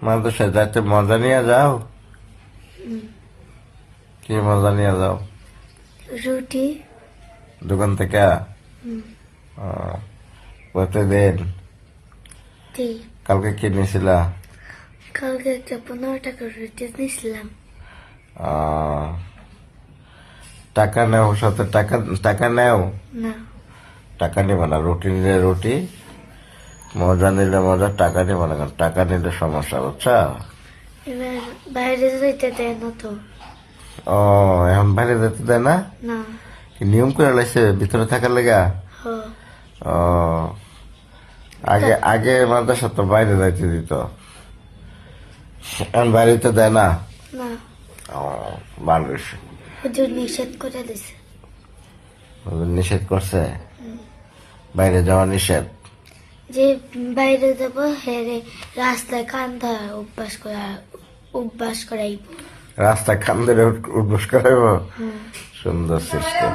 মাদ্রাসায় যাইতে মজা নিয়ে যাও? কি মজা নিয়ে যাও? রুটি। দোকান থেকে? প্রতিদিন? কালকে কি নিয়েছিলা? কালকে একটা 15 টাকার রুটি নিয়েছিলাম। টাকা নেও সাথে? টাকা নেও? না। টাকা নিবে না। রুটি নিলে রুটি, মজা নিলে মজা, টাকা নিবে না। কারণ টাকা নিলে সমস্যা, বুঝছা? এবার বাইরে যাইতে দেয় না তো। ও, এখন বাইরে যেতে দেয় না? না। কি নিয়ম করে লাইছে ভিতরে থাকার লেগা? ও, আগে আগে মাদ্রাসা তো বাইরে যাইতে দিত, এখন বাইরে তো দেয় না। না, ও, ভালো হয়েছে। হুজুর নিষেধ করে দিছে। নিষেধ করছে? বাইরে যাওয়া নিষেধ? যে বাইরে যাব হেরে রাস্তায় কান্দা অভ্যাস করাইব। রাস্তা খান ধরে উঠবস করাইব? সুন্দর সিস্টেম।